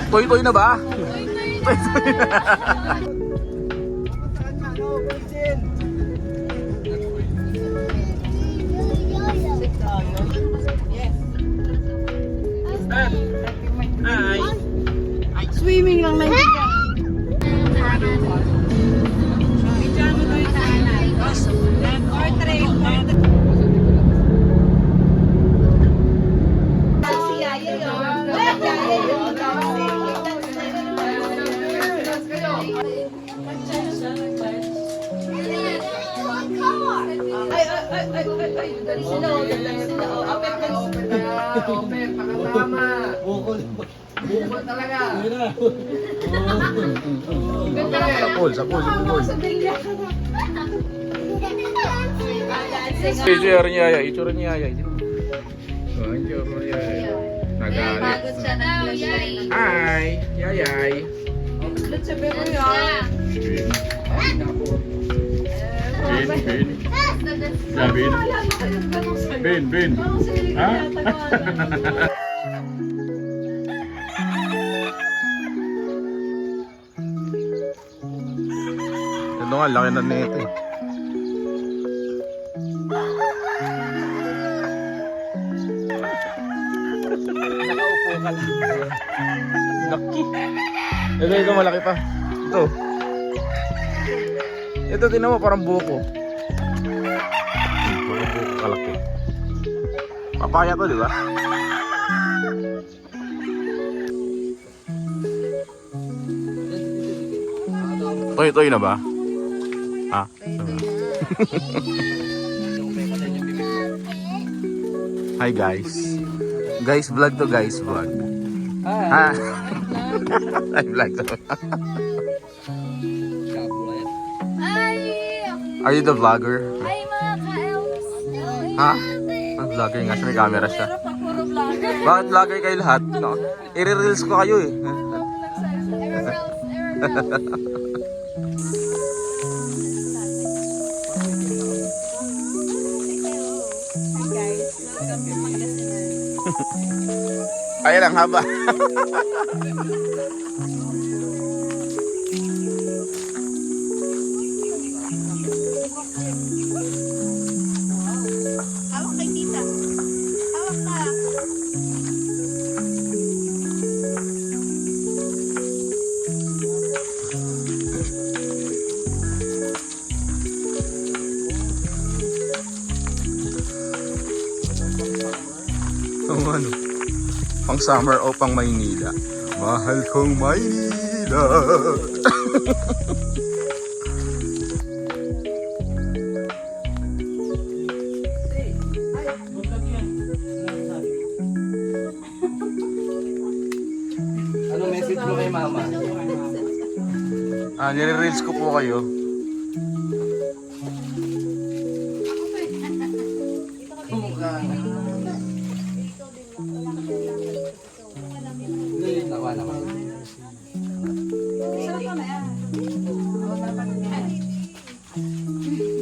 Toy-toy na ba? Swimming lang na yun. Sapul. Itsura niya yaya. Itsura niya yaya. Nagalit. Pagod siya daw, yay. Hi, yayay. Bin. Ha? Ano nga, laki na nito eh. Nakaupo ka lang. Laki. Ito, malaki pa. Ito, tinan mo, parang buko. Parang buko kalaki. Papaya to, di ba? Toy na ba? Ah. Hi guys. Guys vlog to guys vlog. Hi. Hi vlog to. Are you the vlogger? Ay, mga ka-elves. Ha? Vlogger nga siya, may camera siya. Bakit vlogger kayo lahat? No? I-reels ko kayo eh. Ayan ang haba. Hawak kay tita. Hawak ka. Ano? Pang summer o pang Maynila? Mahal kong Maynila. Ano message mo kay mama? Nire-reels ko po kayo. Kumukha na. Tawa naman.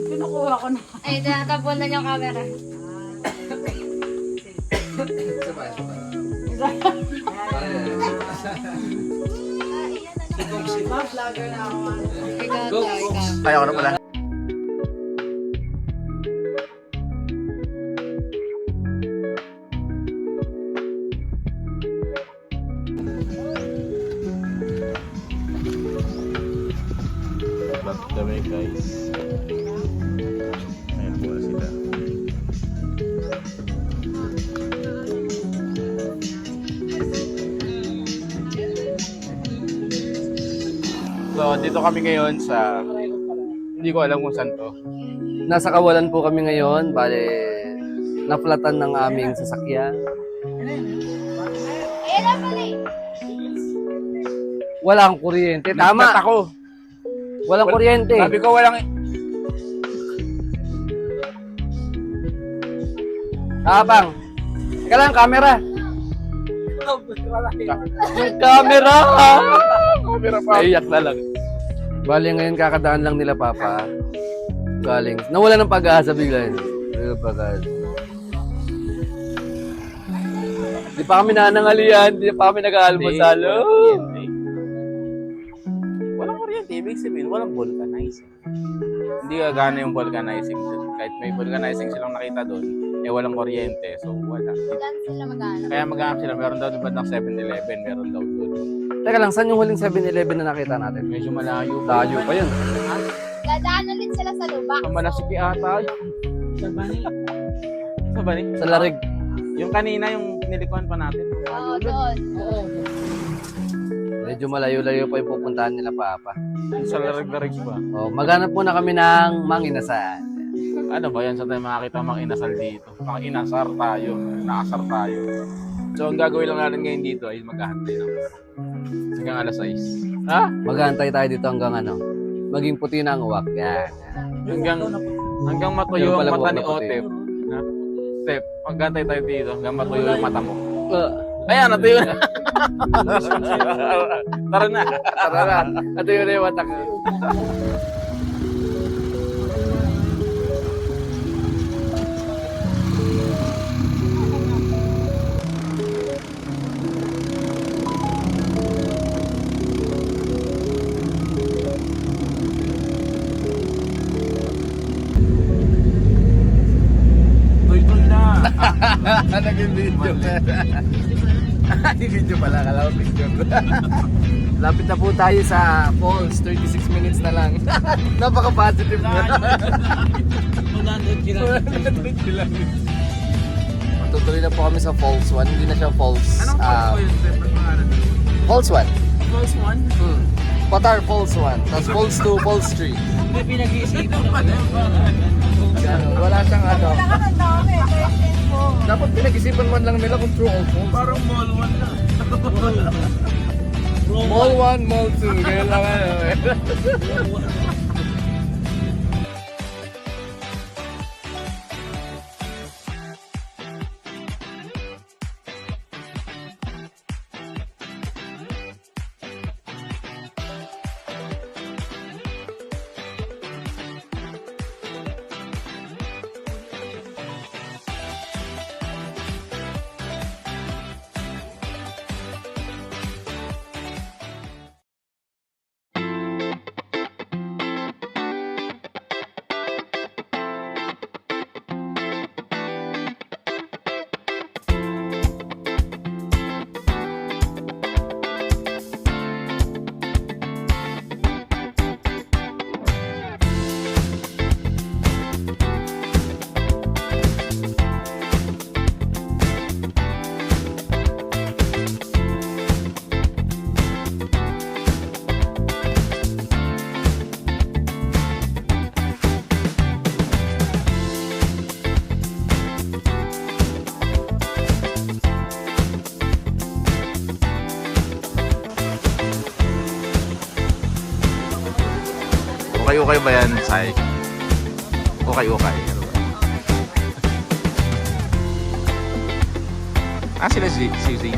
Pinukuha ko na. Ay, tinatapon na yung camera. Sabay. Vlogger na ako. Ikaw. Ayaw ko na pala. Vlog kami guys. Ayan po na sila. So dito kami ngayon sa, hindi ko alam kung saan to. Nasa Kawalan po kami ngayon. Bale, naflatan ng aming sasakyan. Ayan na pala eh. Walang kuryente. Tama. Nagtat ako. Walang kuryente. Sabi ko walang... Abang. Teka lang, camera. Yung camera. Camera pa. Naiyak na lang. Bale, ngayon kakadaan lang nila papa. Galing. Nawala ng pag-asa bigla yun. Nawala ng pag-asa. Di pa kami nanangalian, di pa kami nag-aalmusal. Walang kuryente. Walang kuryente, ibig sabihin, walang vulcanizing. Hindi gagana yung vulcanizing doon. Kahit may vulcanizing silang nakita doon, eh walang kuryente, so wala. Diyan sila mag-aano. Kaya mag-aam sila, meron daw doon ng 7-Eleven, meron daw doon. Teka lang, saan yung huling 7-Eleven na nakita natin? Medyo malayo. Layo pa yun. Dadaan ulit sila sa lubak. Ang malasiki ata. Sa bani? Sa bani? Sa Larig. Yung kanina, yung nilikuan pa natin. Oo, doon. Medyo malayo-layo pa yung pupuntahan nila, Papa. Sa larig-larig pa. Oh, maghanap muna kami ng manginasal. Ano ba yan sa tayo makakita mga inasal dito? Mga inasar tayo. Nakasar tayo. So, ang gagawin lang natin ngayon dito ay maghahantay lang. Hanggang alas 6. Ha? Maghahantay tayo dito hanggang ano, maging puti na ang uwak. Yan. Hanggang matuyo Yung pala ang mata buwan ni na puti. Otep. Ha? Otep, maghahantay tayo dito hanggang matuyo yung mata mo. Ayan, Natuyo na. Tara na. tara na. Ito yun na yung watak. Tuloy na. Naging video. Video pala, kala ko picture. Lapit na po tayo sa falls, 36 minutes na lang. Napaka-positive na. 100 kilometers. Matutuloy na po kami sa falls 1, hindi na siya falls. Anong falls po yun? Pag pangalan nyo? Falls 1. Falls 1? Patar Falls 1, tapos Falls 2, Falls 3. Hindi pinag-iisipan pa rin. Wala siyang ano. Wala ka ng dami. Question mo. Dapat pinag-isipan man lang nila kung true or false. Parang mall 1 na. Mall 1, Mall 2, kaya lang ano eh. Okay ba yan, Sai? Okay. Sila si Z.